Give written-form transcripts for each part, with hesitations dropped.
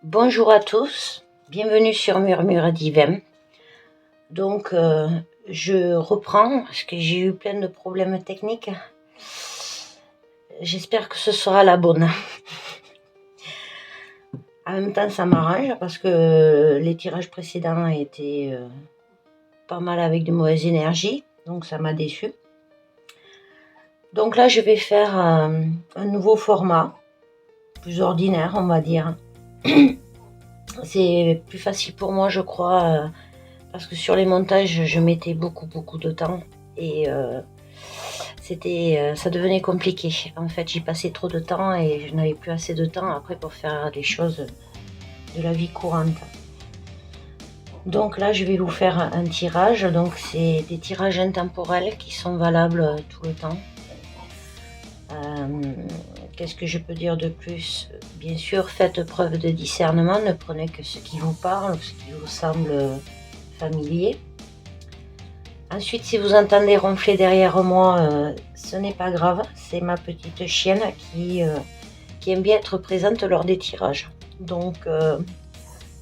Bonjour à tous, bienvenue sur Murmure Divin. Donc je reprends parce que j'ai eu plein de problèmes techniques. J'espère que ce sera la bonne. En même temps ça m'arrange parce que les tirages précédents étaient pas mal avec de mauvaises énergies, donc ça m'a déçu. Donc là je vais faire un nouveau format, plus ordinaire on va dire. C'est plus facile pour moi je crois, parce que sur les montages je mettais beaucoup de temps et ça devenait compliqué. En fait j'y passais trop de temps et je n'avais plus assez de temps après pour faire des choses de la vie courante. Donc là je vais vous faire un tirage, donc c'est des tirages intemporels qui sont valables tout le temps. Qu'est-ce que je peux dire de plus? Bien sûr, faites preuve de discernement, ne prenez que ce qui vous parle, ce qui vous semble familier. Ensuite, si vous entendez ronfler derrière moi, ce n'est pas grave, c'est ma petite chienne qui aime bien être présente lors des tirages. Donc,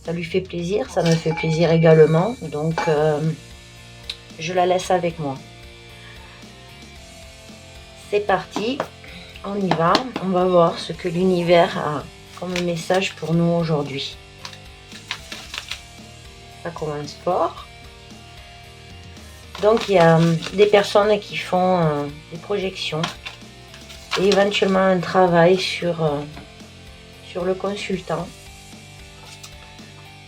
ça lui fait plaisir, ça me fait plaisir également, donc je la laisse avec moi. C'est parti, on y va, on va voir ce que l'univers a comme message pour nous aujourd'hui. Ça commence fort. Donc il y a des personnes qui font des projections et éventuellement un travail sur le consultant.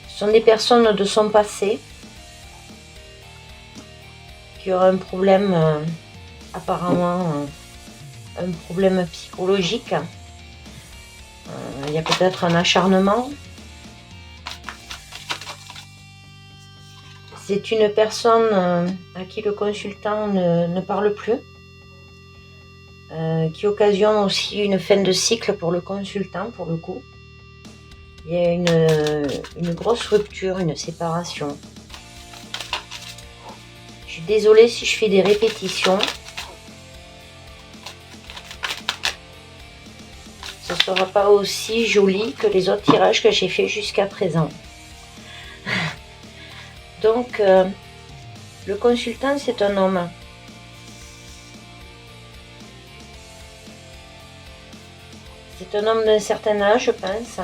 Ce sont des personnes de son passé qui ont un problème, apparemment un problème psychologique. Il y a peut-être un acharnement. C'est une personne à qui le consultant ne parle plus, qui occasionne aussi une fin de cycle pour le consultant, pour le coup. Il y a une grosse rupture, une séparation. Je suis désolée si je fais des répétitions. Ce ne sera pas aussi joli que les autres tirages que j'ai fait jusqu'à présent. Donc, le consultant, c'est un homme. C'est un homme d'un certain âge, je pense.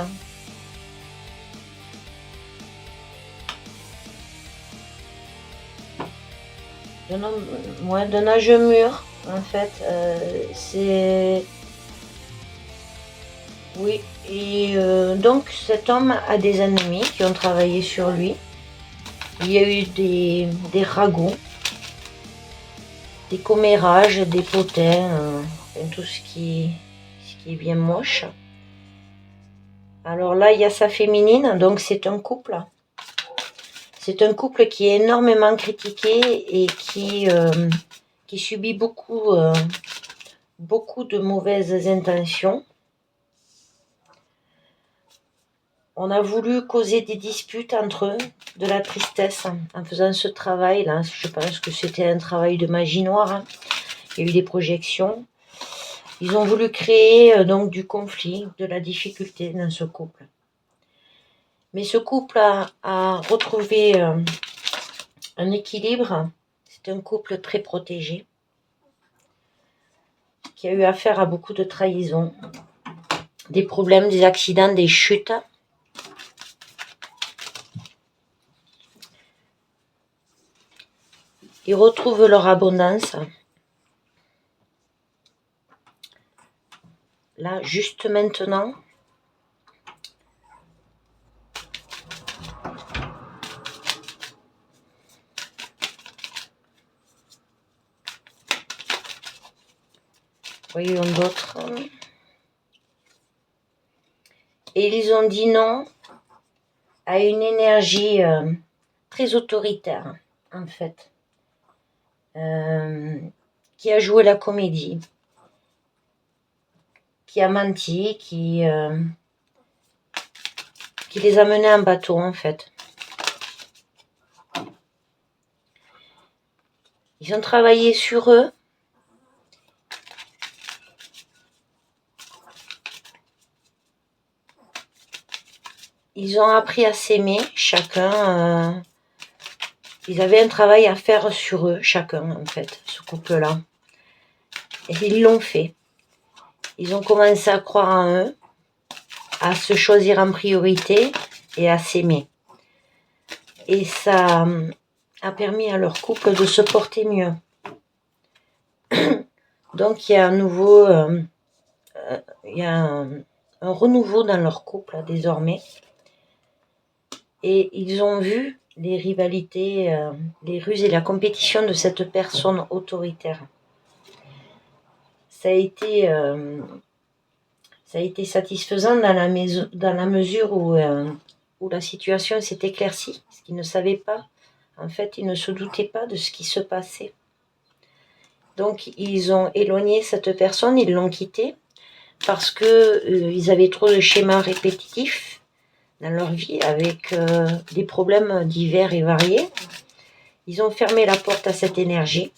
D'un âge mûr, en fait. C'est... Oui, et donc cet homme a des ennemis qui ont travaillé sur lui. Il y a eu des ragots, des commérages, des potins, tout ce qui est bien moche. Alors là, il y a sa féminine, donc c'est un couple. C'est un couple qui est énormément critiqué et qui subit beaucoup de mauvaises intentions. On a voulu causer des disputes entre eux, de la tristesse en faisant ce travail-là. Je pense que c'était un travail de magie noire. Il y a eu des projections. Ils ont voulu créer donc du conflit, de la difficulté dans ce couple. Mais ce couple a retrouvé un équilibre. C'est un couple très protégé, qui a eu affaire à beaucoup de trahisons, des problèmes, des accidents, des chutes. Ils retrouvent leur abondance. Là, juste maintenant. Voyons d'autres. Et ils ont dit non à une énergie très autoritaire, en fait, qui a joué la comédie, qui a menti, qui les a menés en bateau, en fait. Ils ont travaillé sur eux. ils ont appris à s'aimer, chacun. Ils avaient un travail à faire sur eux, chacun, en fait, ce couple-là. Et ils l'ont fait. Ils ont commencé à croire en eux, à se choisir en priorité et à s'aimer. Et ça a permis à leur couple de se porter mieux. Donc il y a un renouveau dans leur couple désormais. Et ils ont vu les rivalités, les ruses et la compétition de cette personne autoritaire. Ça a été satisfaisant dans la mesure où la situation s'est éclaircie, ce qu'ils ne savaient pas. En fait, ils ne se doutaient pas de ce qui se passait. Donc, ils ont éloigné cette personne, ils l'ont quittée parce que ils avaient trop de schémas répétitifs dans leur vie avec des problèmes divers et variés. Ils ont fermé la porte à cette énergie,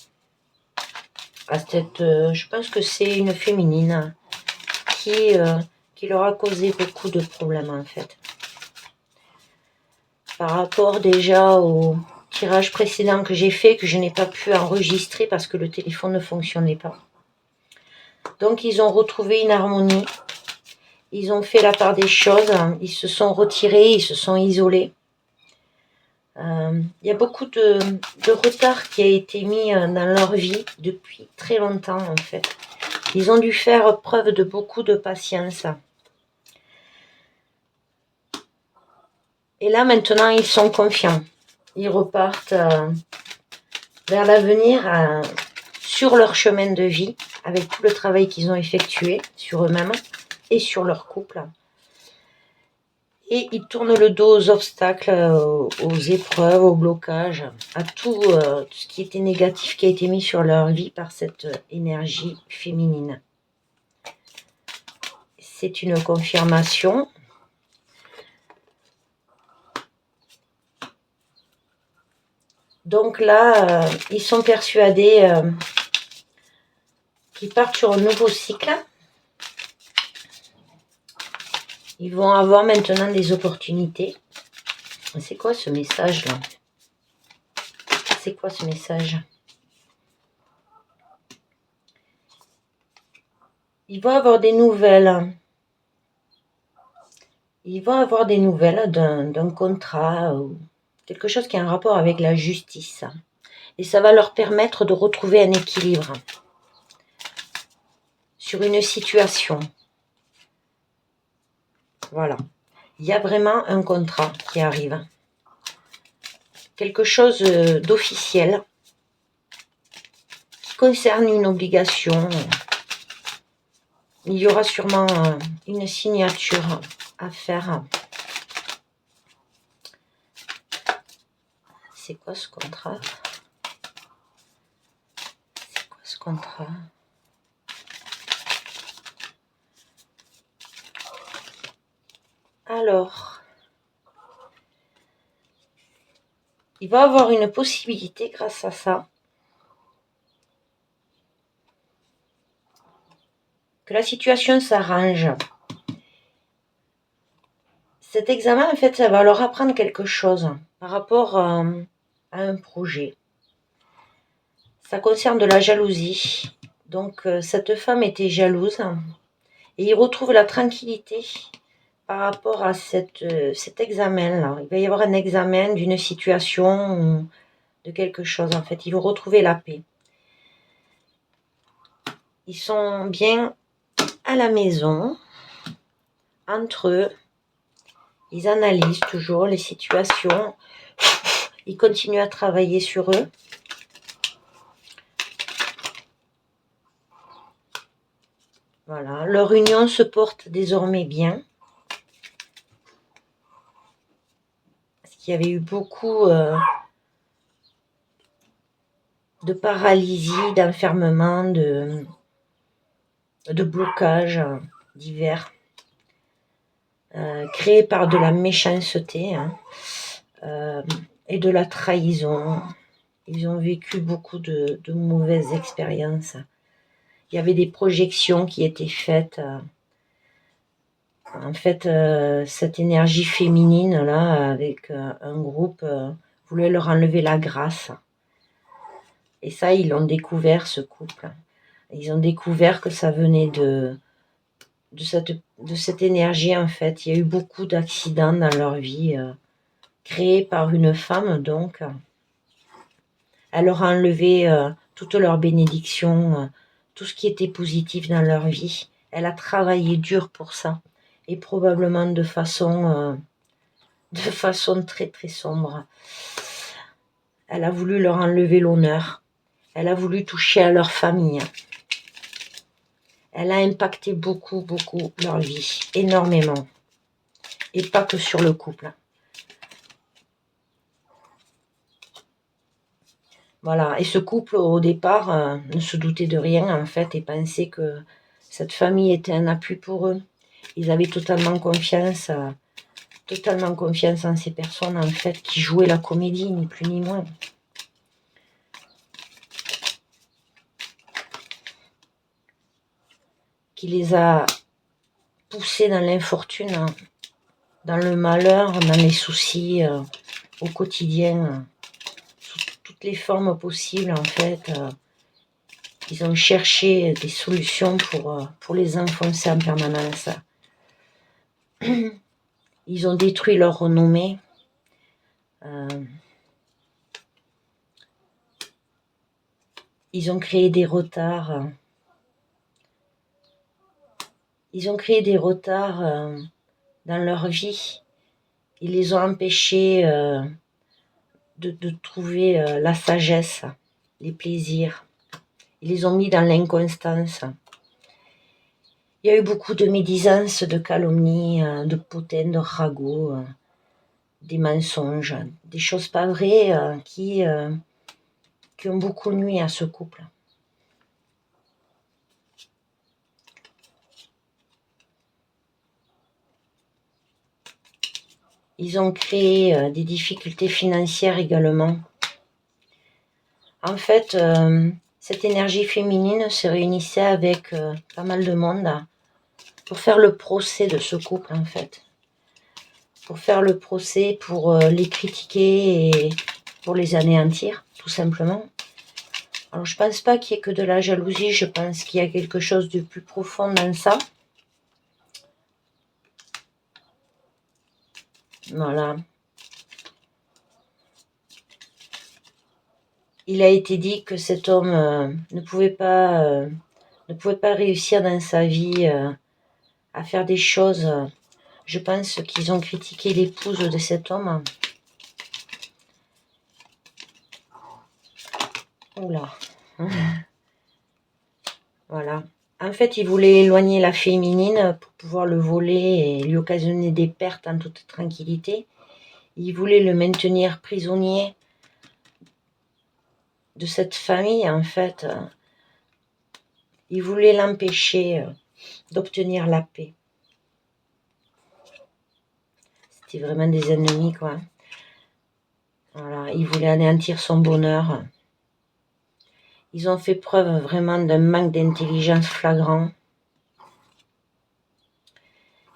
je pense que c'est une féminine qui leur a causé beaucoup de problèmes en fait. Par rapport déjà au tirage précédent que j'ai fait, que je n'ai pas pu enregistrer parce que le téléphone ne fonctionnait pas. Donc ils ont retrouvé une harmonie, ils ont fait la part des choses, ils se sont retirés, ils se sont isolés. Il y a beaucoup de retard qui a été mis dans leur vie depuis très longtemps en fait. Ils ont dû faire preuve de beaucoup de patience. Et là maintenant ils sont confiants. Ils repartent vers l'avenir sur leur chemin de vie avec tout le travail qu'ils ont effectué sur eux-mêmes et sur leur couple. Et ils tournent le dos aux obstacles, aux épreuves, aux blocages, à tout ce qui était négatif qui a été mis sur leur vie par cette énergie féminine. C'est une confirmation. Donc là, ils sont persuadés qu'ils partent sur un nouveau cycle. Ils vont avoir maintenant des opportunités. C'est quoi ce message là? C'est quoi ce message? Ils vont avoir des nouvelles. Ils vont avoir des nouvelles d'un contrat ou quelque chose qui a un rapport avec la justice. Et ça va leur permettre de retrouver un équilibre sur une situation. Voilà. Il y a vraiment un contrat qui arrive. Quelque chose d'officiel qui concerne une obligation. Il y aura sûrement une signature à faire. C'est quoi ce contrat? C'est quoi ce contrat? Alors, il va avoir une possibilité grâce à ça. Que la situation s'arrange. Cet examen, en fait, ça va leur apprendre quelque chose par rapport à un projet. Ça concerne de la jalousie. Donc, cette femme était jalouse et il retrouve la tranquillité par rapport à cet examen-là. Il va y avoir un examen d'une situation, de quelque chose, en fait. Ils vont retrouver la paix. Ils sont bien à la maison, entre eux. Ils analysent toujours les situations. Ils continuent à travailler sur eux. Voilà, leur union se porte désormais bien. Parce qu'il y avait eu beaucoup de paralysie, d'enfermement, de blocages divers. Créés par de la méchanceté et de la trahison. Ils ont vécu beaucoup de mauvaises expériences. Il y avait des projections qui étaient faites En fait, cette énergie féminine, là, avec un groupe, voulait leur enlever la grâce. Et ça, ils l'ont découvert, ce couple. Ils ont découvert que ça venait de cette énergie, en fait. Il y a eu beaucoup d'accidents dans leur vie, créés par une femme, donc. Elle leur a enlevé toutes leurs bénédictions, tout ce qui était positif dans leur vie. Elle a travaillé dur pour ça. Et probablement de façon très très sombre. Elle a voulu leur enlever l'honneur. Elle a voulu toucher à leur famille. Elle a impacté beaucoup, beaucoup leur vie, énormément. Et pas que sur le couple. Voilà, et ce couple, au départ, ne se doutait de rien, en fait, et pensait que cette famille était un appui pour eux. Ils avaient totalement confiance en ces personnes, en fait, qui jouaient la comédie, ni plus ni moins. Qui les a poussés dans l'infortune, dans le malheur, dans les soucis au quotidien, sous toutes les formes possibles, en fait. Ils ont cherché des solutions pour les enfoncer en permanence. Ils ont détruit leur renommée. Ils ont créé des retards. Ils ont créé des retards dans leur vie. Ils les ont empêchés de trouver la sagesse, les plaisirs. Ils les ont mis dans l'inconstance. Il y a eu beaucoup de médisances, de calomnies, de potins, de ragots, des mensonges, des choses pas vraies qui ont beaucoup nui à ce couple. Ils ont créé des difficultés financières également. En fait, cette énergie féminine se réunissait avec pas mal de monde pour faire le procès de ce couple, en fait. Pour faire le procès, pour les critiquer et pour les anéantir, tout simplement. Alors, je pense pas qu'il y ait que de la jalousie, je pense qu'il y a quelque chose de plus profond dans ça. Voilà. Il a été dit que cet homme ne pouvait pas réussir dans sa vie à faire des choses. Je pense qu'ils ont critiqué l'épouse de cet homme. Oula. Voilà. En fait, il voulait éloigner la féminine pour pouvoir le voler et lui occasionner des pertes en toute tranquillité. Il voulait le maintenir prisonnier de cette famille, en fait. Il voulait l'empêcher d'obtenir la paix. C'était vraiment des ennemis, quoi. Voilà, il voulait anéantir son bonheur. Ils ont fait preuve vraiment d'un manque d'intelligence flagrant.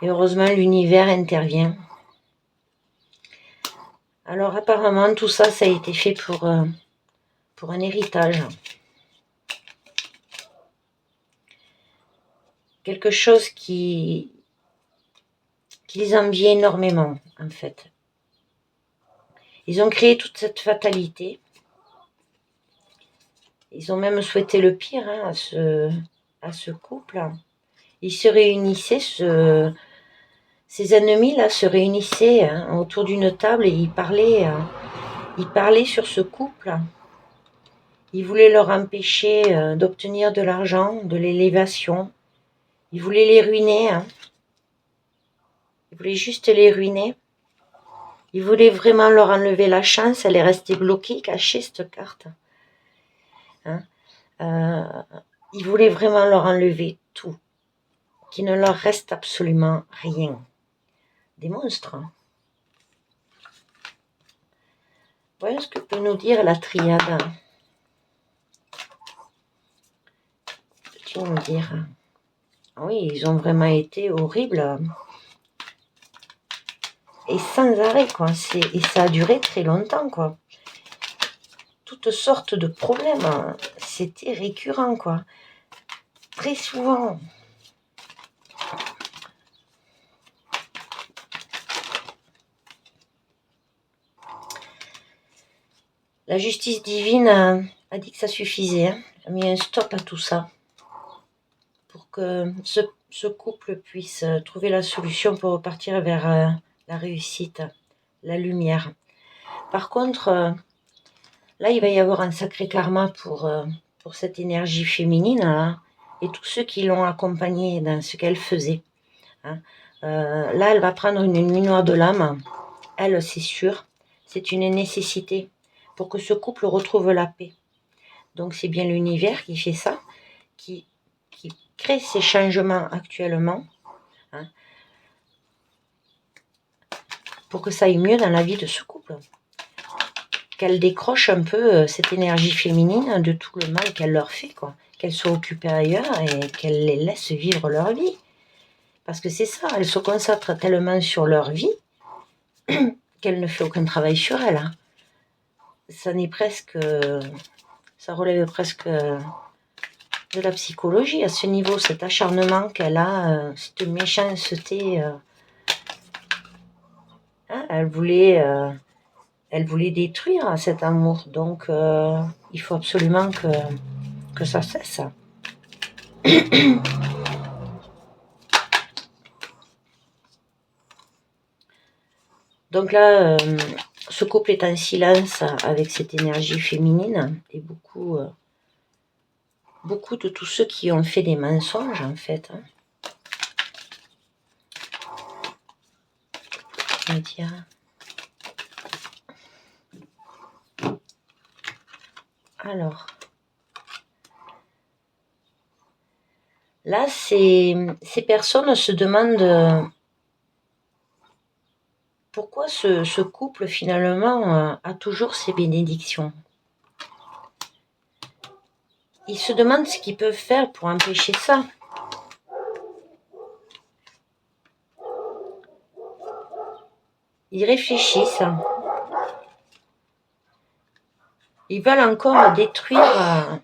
Et heureusement, l'univers intervient. Alors apparemment, tout ça, ça a été fait pour un héritage. Quelque chose qui les enviait énormément, en fait. Ils ont créé toute cette fatalité. Ils ont même souhaité le pire à ce couple. Ils se réunissaient, ces ennemis-là se réunissaient autour d'une table et ils parlaient sur ce couple. Ils voulaient leur empêcher d'obtenir de l'argent, de l'élévation. Ils voulaient les ruiner. Ils voulaient juste les ruiner. Ils voulaient vraiment leur enlever la chance. Elle est restée bloquée, cachée, cette carte. Ils voulaient vraiment leur enlever tout. Qu'il ne leur reste absolument rien. Des monstres. Voyons ce que peut nous dire la triade. Peux-tu nous dire? Oui, ils ont vraiment été horribles. et sans arrêt, quoi. Et ça a duré très longtemps, quoi. Toutes sortes de problèmes, hein. C'était récurrent, quoi. Très souvent. La justice divine a dit que ça suffisait, hein. Elle a mis un stop à tout ça. Pour que ce couple puisse trouver la solution pour repartir vers la réussite, la lumière. Par contre, là, il va y avoir un sacré karma pour cette énergie féminine, hein, et tous ceux qui l'ont accompagnée dans ce qu'elle faisait. Hein. Là, elle va prendre une nuit noire de l'âme. Elle, c'est sûr. C'est une nécessité pour que ce couple retrouve la paix. Donc, c'est bien l'univers qui fait ça, qui crée ces changements actuellement, hein, pour que ça aille mieux dans la vie de ce couple. Qu'elle décroche un peu cette énergie féminine de tout le mal qu'elle leur fait, quoi. Qu'elle soit occupée ailleurs et qu'elle les laisse vivre leur vie. Parce que c'est ça, elle se concentre tellement sur leur vie qu'elle ne fait aucun travail sur elle. Hein. Ça n'est presque... ça relève presque de la psychologie à ce niveau, cet acharnement qu'elle a, cette méchanceté. Hein, elle voulait détruire cet amour. Donc, il faut absolument que ça cesse. Donc là, ce couple est en silence avec cette énergie féminine et beaucoup de tous ceux qui ont fait des mensonges, en fait. Hein. Je vais dire... Alors, là, ces personnes se demandent pourquoi ce couple, finalement, a toujours ces bénédictions. Ils se demandent ce qu'ils peuvent faire pour empêcher ça. Ils réfléchissent. Ils veulent encore détruire...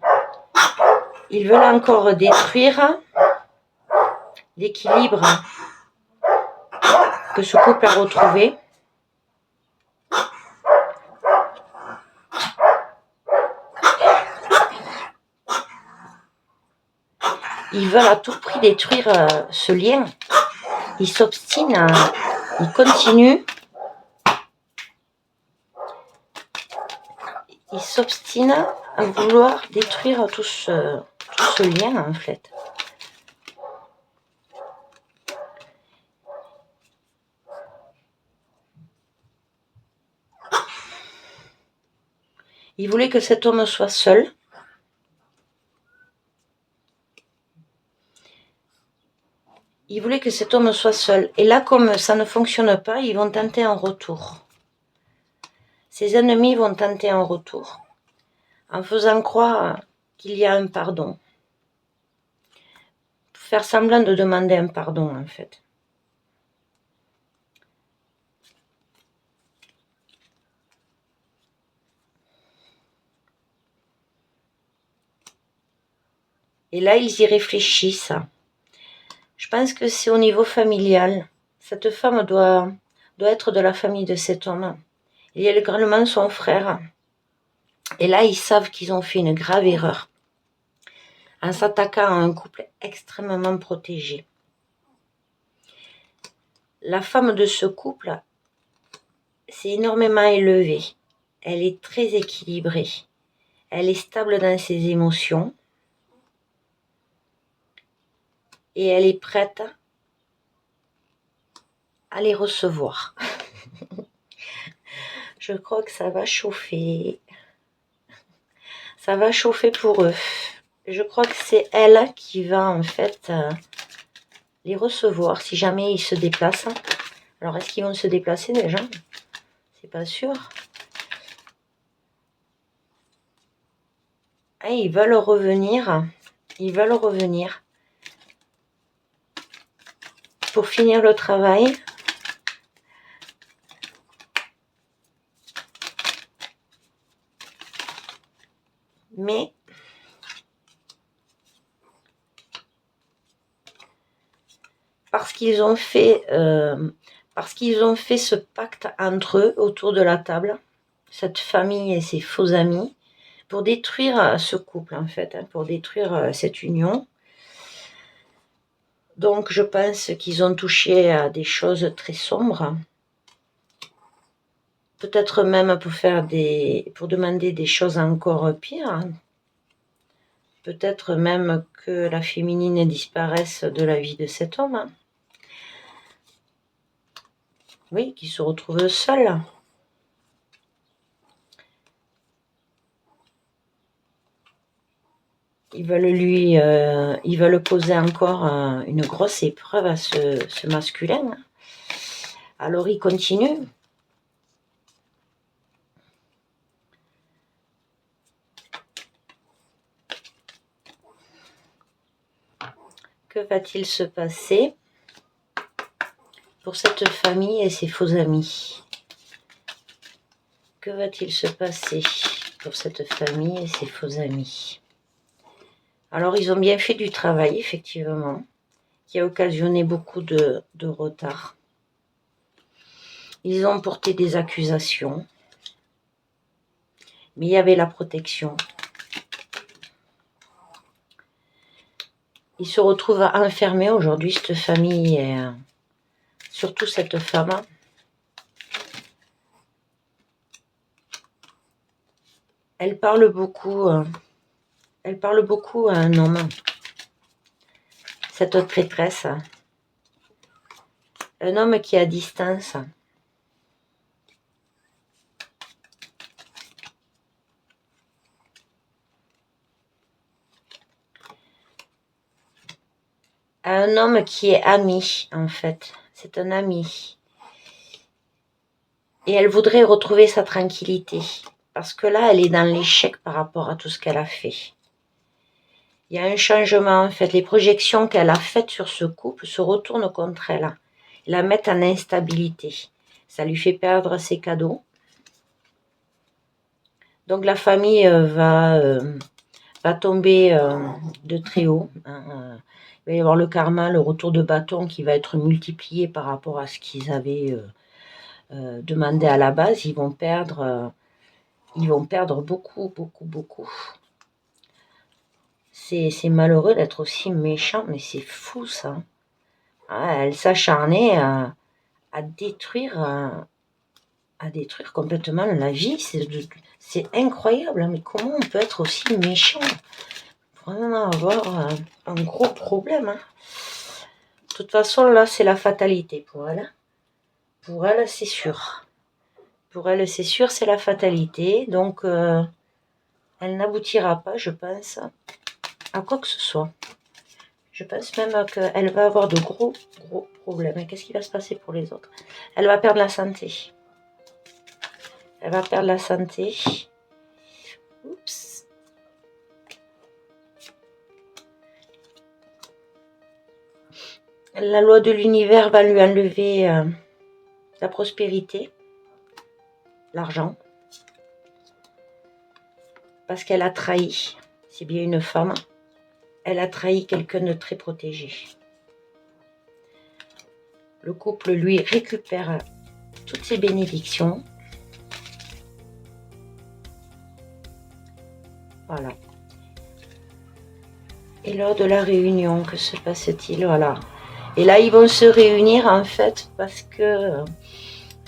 Ils veulent encore détruire l'équilibre que ce couple a retrouvé. Ils veulent à tout prix détruire ce lien. Ils s'obstinent, ils continuent. Ils s'obstinent à vouloir détruire tout ce lien, en fait. Il voulait que cet homme soit seul. Il voulait que cet homme soit seul. Et là, comme ça ne fonctionne pas, ils vont tenter un retour. Ses ennemis vont tenter un retour. En faisant croire qu'il y a un pardon. Pour faire semblant de demander un pardon, en fait. Et là, ils y réfléchissent. Je pense que c'est au niveau familial. Cette femme doit être de la famille de cet homme. Il y a également son frère. Et là, ils savent qu'ils ont fait une grave erreur en s'attaquant à un couple extrêmement protégé. La femme de ce couple s'est énormément élevée. Elle est très équilibrée. Elle est stable dans ses émotions. Et elle est prête à les recevoir. Je crois que ça va chauffer. Ça va chauffer pour eux. Je crois que c'est elle qui va en fait les recevoir si jamais ils se déplacent. Alors est-ce qu'ils vont se déplacer déjà? C'est pas sûr. Ah, ils veulent revenir. Ils veulent revenir. Pour finir le travail. Mais parce qu'ils ont fait ce pacte entre eux autour de la table, cette famille et ses faux amis, pour détruire ce couple en fait, pour détruire cette union. Donc je pense qu'ils ont touché à des choses très sombres. Peut-être même pour demander des choses encore pires. Peut-être même que la féminine disparaisse de la vie de cet homme. Oui, qui se retrouve seul. Ils veulent poser encore une grosse épreuve à ce masculin. Alors il continue. Que va-t-il se passer pour cette famille et ses faux amis? Que va-t-il se passer pour cette famille et ses faux amis? Alors, ils ont bien fait du travail, effectivement, qui a occasionné beaucoup de retard. Ils ont porté des accusations, mais il y avait la protection. Ils se retrouvent enfermés aujourd'hui, cette famille, et surtout cette femme. Elle parle beaucoup à un homme, cette prêtresse, un homme qui est à distance. Un homme qui est ami, en fait. C'est un ami. Et elle voudrait retrouver sa tranquillité. Parce que là, elle est dans l'échec par rapport à tout ce qu'elle a fait. Il y a un changement, en fait. Les projections qu'elle a faites sur ce couple se retournent contre elle. La mettent en instabilité. Ça lui fait perdre ses cadeaux. Donc la famille va tomber de très haut. Il va y avoir le karma, le retour de bâton qui va être multiplié par rapport à ce qu'ils avaient demandé à la base. Ils vont perdre beaucoup, beaucoup, beaucoup. C'est malheureux d'être aussi méchant, mais c'est fou ça. Elle s'acharnait à détruire complètement la vie. C'est incroyable, mais comment on peut être aussi méchant? Vraiment avoir un gros problème. De toute façon, là, c'est la fatalité pour elle. Pour elle, c'est sûr. Pour elle, c'est sûr, c'est la fatalité. Donc, elle n'aboutira pas, je pense, à quoi que ce soit. Je pense même qu'elle va avoir de gros problèmes. Et qu'est-ce qui va se passer pour les autres? Elle va perdre la santé. Elle va perdre la santé. Oups. La loi de l'univers va lui enlever la prospérité, l'argent. Parce qu'elle a trahi. C'est bien une femme. Elle a trahi quelqu'un de très protégé. Le couple, lui, récupère toutes ses bénédictions. Voilà. Et lors de la réunion, que se passe-t-il? Voilà. Et là, ils vont se réunir, en fait, parce que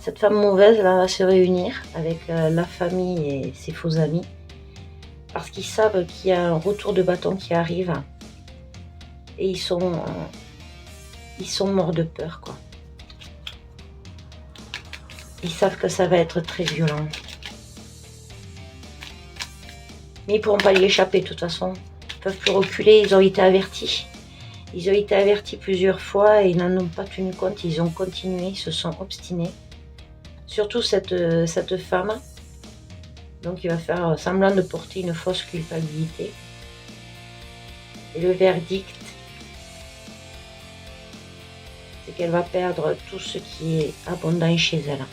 cette femme mauvaise, là, va se réunir avec la famille et ses faux amis. Parce qu'ils savent qu'il y a un retour de bâton qui arrive. Et ils sont morts de peur, quoi. Ils savent que ça va être très violent. Mais ils ne pourront pas y échapper, de toute façon. Ils ne peuvent plus reculer, ils ont été avertis. Ils ont été avertis plusieurs fois et ils n'en ont pas tenu compte. Ils ont continué, ils se sont obstinés. Surtout cette femme. Donc il va faire semblant de porter une fausse culpabilité. Et le verdict, c'est qu'elle va perdre tout ce qui est abondant chez elle.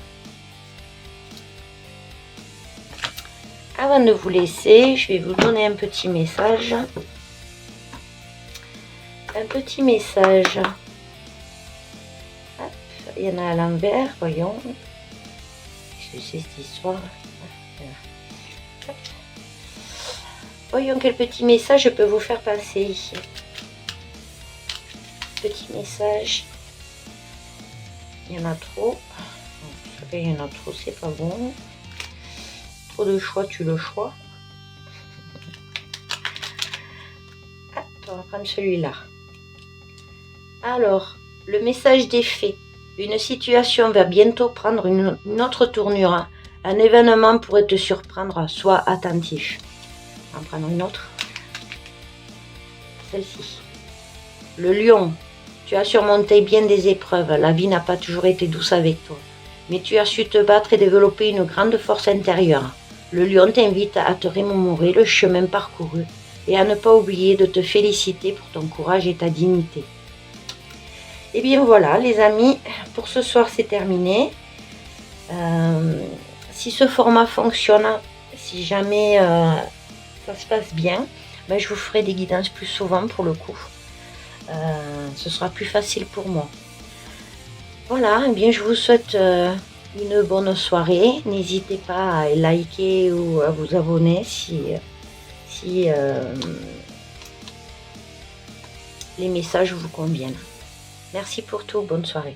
Avant de vous laisser, je vais vous donner un petit message. Un petit message. Hop, il y en a à l'envers, voyons. Qu'est-ce que c'est cette histoire? Hop. Voyons quel petit message je peux vous faire passer. Petit message. Il y en a trop. Il y en a trop, c'est pas bon. Trop de choix, tu le choix. Hop, on va prendre celui-là. Alors, le message des faits. Une situation va bientôt prendre une autre tournure. Un événement pourrait te surprendre. Sois attentif. On va en prendre une autre. Celle-ci. Le lion. Tu as surmonté bien des épreuves. La vie n'a pas toujours été douce avec toi. Mais tu as su te battre et développer une grande force intérieure. Le lion t'invite à te remémorer le chemin parcouru et à ne pas oublier de te féliciter pour ton courage et ta dignité. Et bien voilà les amis, pour ce soir c'est terminé. Si ce format fonctionne, si jamais ça se passe bien, ben je vous ferai des guidances plus souvent pour le coup. Ce sera plus facile pour moi. Voilà, eh bien je vous souhaite une bonne soirée. N'hésitez pas à liker ou à vous abonner si les messages vous conviennent. Merci pour tout, bonne soirée.